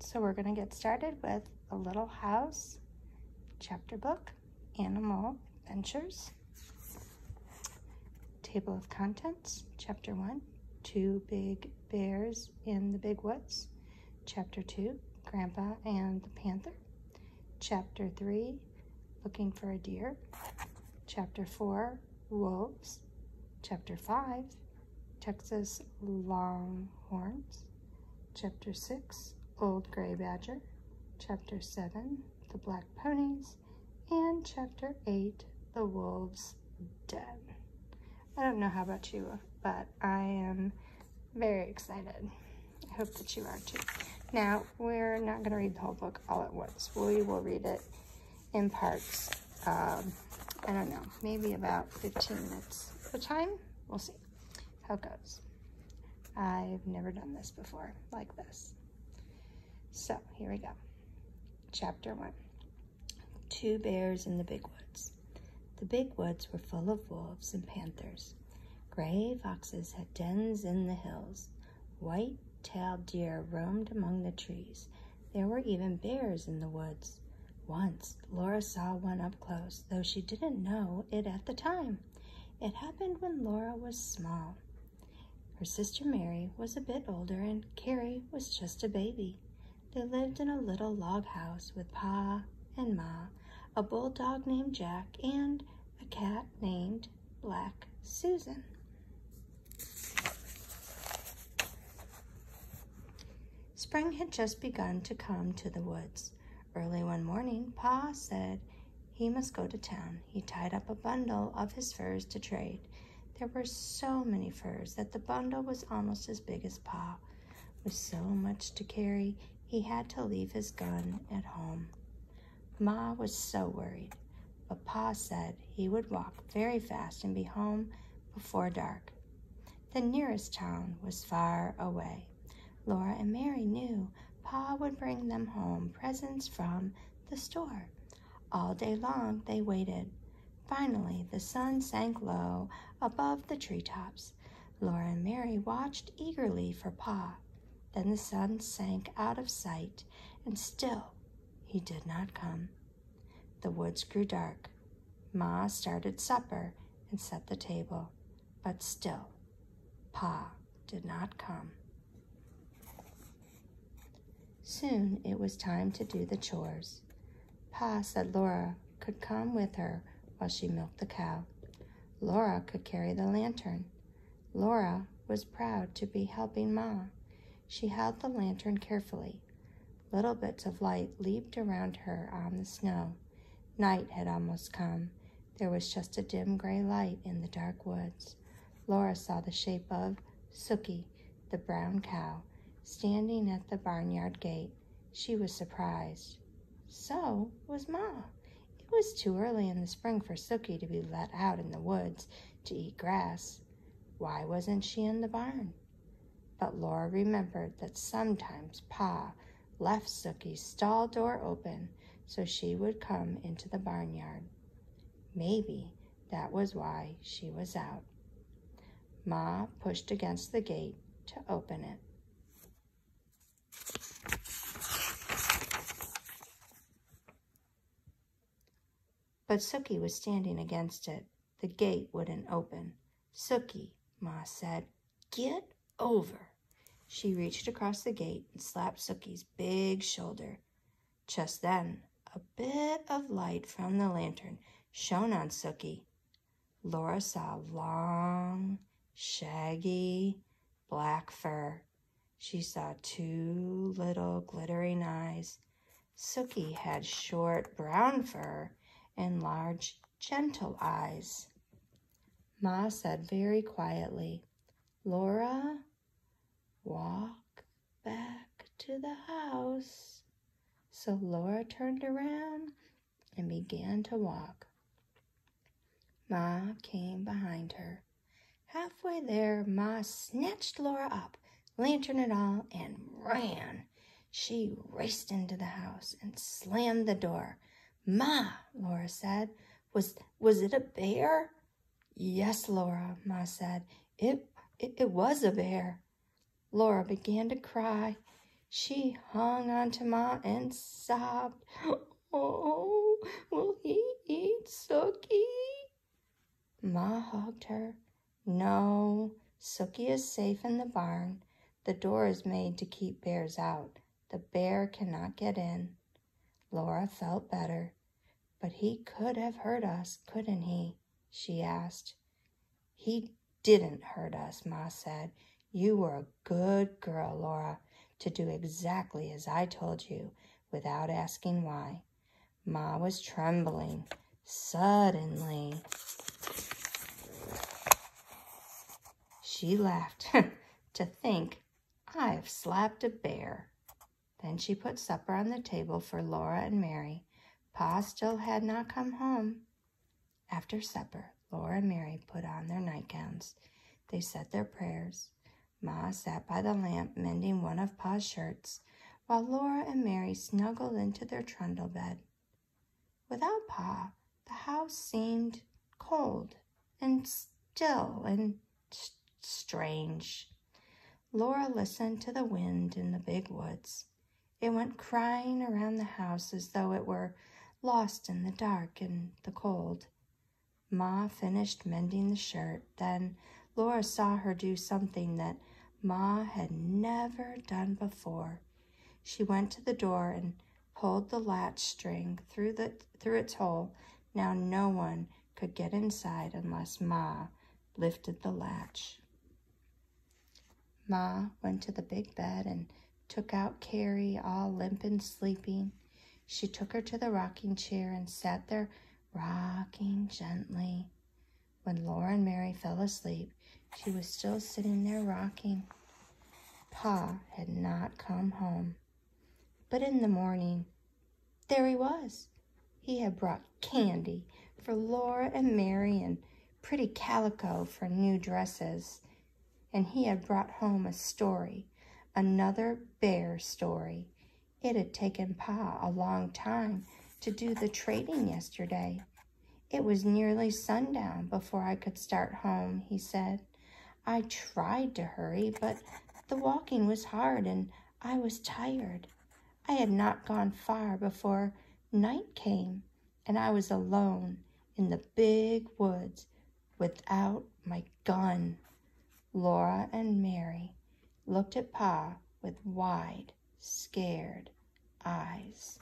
So we're going to get started with A Little House chapter book, Animal Adventures. Table of Contents, Chapter 1, Two Big Bears in the Big Woods. Chapter 2, Grandpa and the Panther. Chapter 3, Looking for a Deer. Chapter 4, Wolves. Chapter 5, Texas Longhorns. Chapter 6, Old Gray Badger. Chapter 7, The Black Ponies. And Chapter 8, The Wolves' Den. I don't know how about you, but I am very excited. I hope that you are too. Now, we're not going to read the whole book all at once. We will read it in parts. I don't know, maybe about 15 minutes at a time. We'll see how it goes. I've never done this before like this. So, here we go. Chapter 1. Two Bears in the Big Woods. The big woods were full of wolves and panthers. Gray foxes had dens in the hills. White-tailed deer roamed among the trees. There were even bears in the woods. Once, Laura saw one up close, though she didn't know it at the time. It happened when Laura was small. Her sister Mary was a bit older, and Carrie was just a baby. They lived in a little log house with Pa and Ma, a bulldog named Jack, and a cat named Black Susan. Spring had just begun to come to the woods. Early one morning, Pa said he must go to town. He tied up a bundle of his furs to trade. There were so many furs that the bundle was almost as big as Pa. With so much to carry, he had to leave his gun at home. Ma was so worried, but Pa said he would walk very fast and be home before dark. The nearest town was far away. Laura and Mary knew Pa would bring them home presents from the store. All day long they waited. Finally, the sun sank low above the treetops. Laura and Mary watched eagerly for Pa. Then the sun sank out of sight, and still he did not come. The woods grew dark. Ma started supper and set the table, but still Pa did not come. Soon it was time to do the chores. Pa said Laura could come with her while she milked the cow. Laura could carry the lantern. Laura was proud to be helping Ma. She held the lantern carefully. Little bits of light leaped around her on the snow. Night had almost come. There was just a dim gray light in the dark woods. Laura saw the shape of Sookie, the brown cow, standing at the barnyard gate. She was surprised. So was Ma. It was too early in the spring for Sookie to be let out in the woods to eat grass. Why wasn't she in the barn? But Laura remembered that sometimes Pa left Sookie's stall door open so she would come into the barnyard. Maybe that was why she was out. Ma pushed against the gate to open it. But Sookie was standing against it. The gate wouldn't open. "Sookie," Ma said, "get over." She reached across the gate and slapped Sookie's big shoulder. Just then, a bit of light from the lantern shone on Sookie. Laura saw long, shaggy, black fur. She saw two little glittering eyes. Sookie had short brown fur and large, gentle eyes. Ma said very quietly, "Laura, walk back to the house." So Laura turned around and began to walk. Ma came behind her. Halfway there, Ma snatched Laura up, lantern and all, and ran. She raced into the house and slammed the door. "Ma," Laura said, was it a bear?" "Yes, Laura," Ma said. It was a bear." Laura began to cry. She hung onto Ma and sobbed, "Oh, will he eat Sookie?" Ma hugged her. "No, Sookie is safe in the barn. The door is made to keep bears out. The bear cannot get in." Laura felt better. "But he could have hurt us, couldn't he?" she asked. "He didn't hurt us," Ma said. "You were a good girl, Laura, to do exactly as I told you without asking why." Ma was trembling. Suddenly, she laughed. "To think I've slapped a bear." Then she put supper on the table for Laura and Mary. Pa still had not come home. After supper, Laura and Mary put on their nightgowns. They said their prayers. Ma sat by the lamp mending one of Pa's shirts, while Laura and Mary snuggled into their trundle bed. Without Pa, the house seemed cold and still and strange. Laura listened to the wind in the big woods. It went crying around the house as though it were lost in the dark and the cold. Ma finished mending the shirt. Then Laura saw her do something that Ma had never done before. She went to the door and pulled the latch string through its hole. Now no one could get inside unless Ma lifted the latch. Ma went to the big bed and took out Carrie, all limp and sleeping. She took her to the rocking chair and sat there rocking gently. When Laura and Mary fell asleep, she was still sitting there rocking. Pa had not come home. But in the morning, there he was. He had brought candy for Laura and Mary and pretty calico for new dresses. And he had brought home a story, another bear story. It had taken Pa a long time to do the trading yesterday. "It was nearly sundown before I could start home," he said. "I tried to hurry, but the walking was hard and I was tired. I had not gone far before night came, and I was alone in the big woods without my gun." Laura and Mary looked at Pa with wide, scared eyes.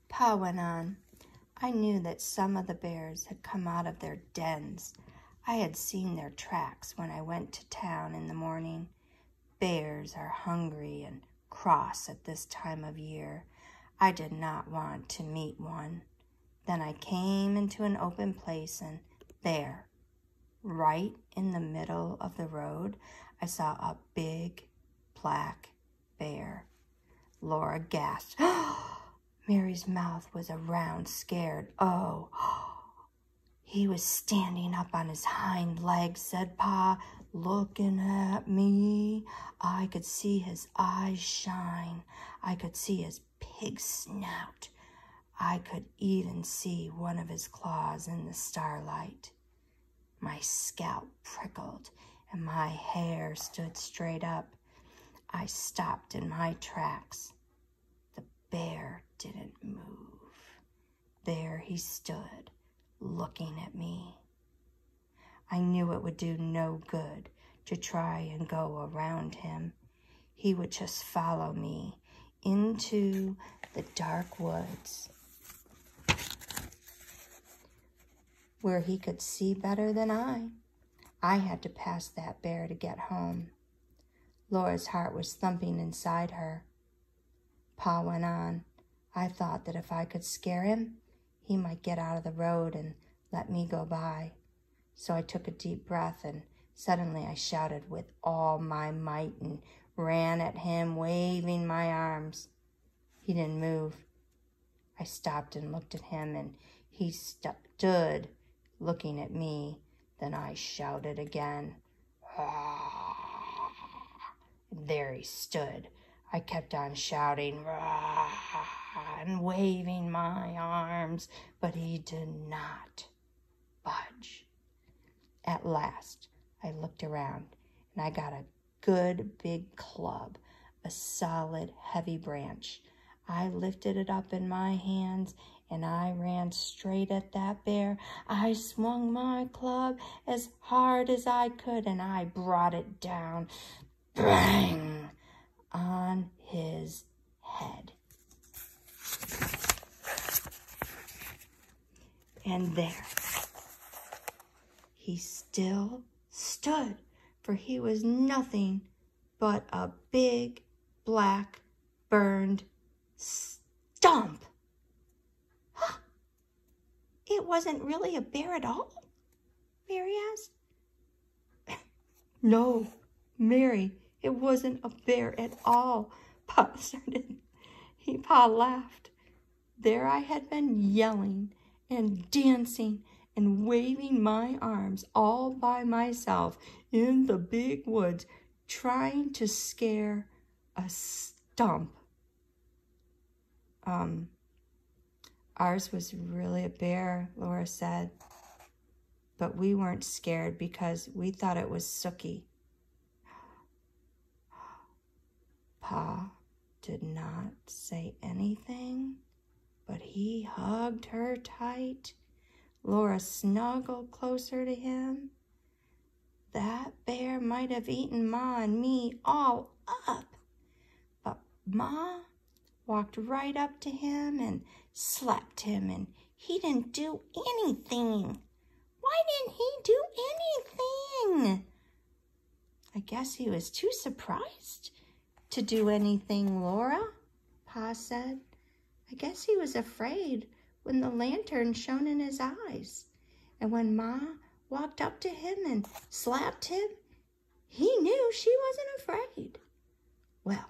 Pa went on, "I knew that some of the bears had come out of their dens. I had seen their tracks when I went to town in the morning. Bears are hungry and cross at this time of year. I did not want to meet one. Then I came into an open place, and there, right in the middle of the road, I saw a big black bear." Laura gasped. Mary's mouth was a round, scared "Oh." "He was standing up on his hind legs," said Pa, "looking at me. I could see his eyes shine. I could see his pig snout. I could even see one of his claws in the starlight. My scalp prickled and my hair stood straight up. I stopped in my tracks. The bear didn't move. There he stood, looking at me. I knew it would do no good to try and go around him. He would just follow me into the dark woods, where he could see better than I. I had to pass that bear to get home." Laura's heart was thumping inside her. Pa went on, "I thought that if I could scare him, he might get out of the road and let me go by. So I took a deep breath, and suddenly I shouted with all my might and ran at him, waving my arms. He didn't move. I stopped and looked at him, and he stood looking at me. Then I shouted again. And there he stood. I kept on shouting and waving my arms, but he did not budge. At last, I looked around and I got a good big club, a solid heavy branch. I lifted it up in my hands and I ran straight at that bear. I swung my club as hard as I could and I brought it down, bang, on his head. And there he still stood, for he was nothing but a big, black, burned stump. Huh. It wasn't really a bear at all? Mary asked. No, Mary, it wasn't a bear at all, Pa started. Pa laughed. There I had been yelling and dancing and waving my arms all by myself in the big woods, trying to scare a stump. Ours was really a bear, Laura said, but we weren't scared because we thought it was Sookie. Pa did not say anything, but he hugged her tight. Laura snuggled closer to him. That bear might have eaten Ma and me all up, but Ma walked right up to him and slapped him, and he didn't do anything. Why didn't he do anything? I guess he was too surprised to do anything, Laura, Pa said. I guess he was afraid when the lantern shone in his eyes. And when Ma walked up to him and slapped him, he knew she wasn't afraid. Well,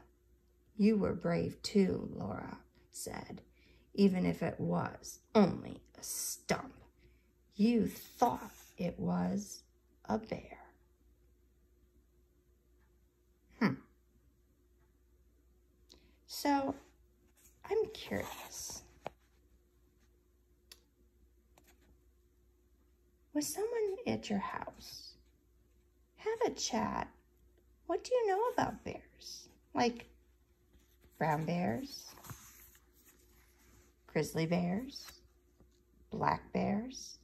you were brave too, Laura said, even if it was only a stump. You thought it was a bear. So, I'm curious. Was someone at your house? Have a chat. What do you know about bears? Like brown bears, grizzly bears, black bears?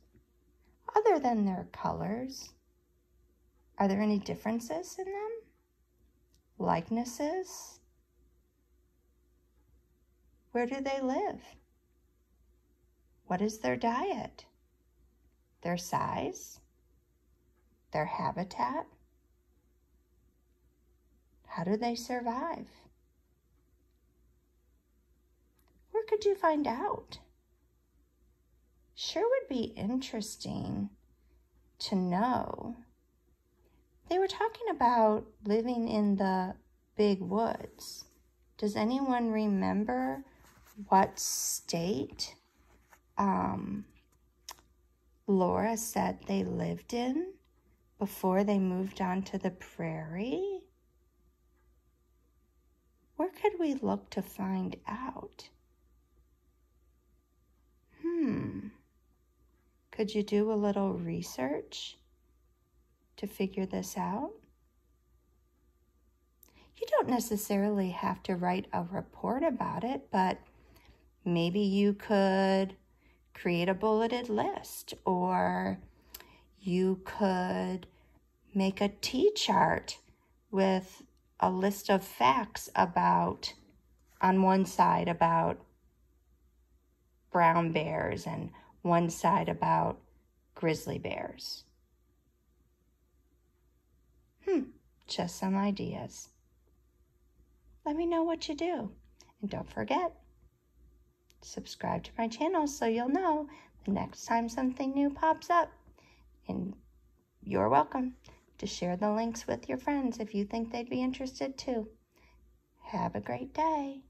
Other than their colors, are there any differences in them? Likenesses? Where do they live? What is their diet? Their size? Their habitat? How do they survive? Where could you find out? Sure would be interesting to know. They were talking about living in the big woods. Does anyone remember what state Laura said they lived in before they moved on to the prairie? Where could we look to find out? Could you do a little research to figure this out? You don't necessarily have to write a report about it, but maybe you could create a bulleted list, or you could make a T-chart with a list of facts about, on one side about brown bears and one side about grizzly bears. Just some ideas. Let me know what you do. And don't forget, subscribe to my channel so you'll know the next time something new pops up. And you're welcome to share the links with your friends if you think they'd be interested too. Have a great day.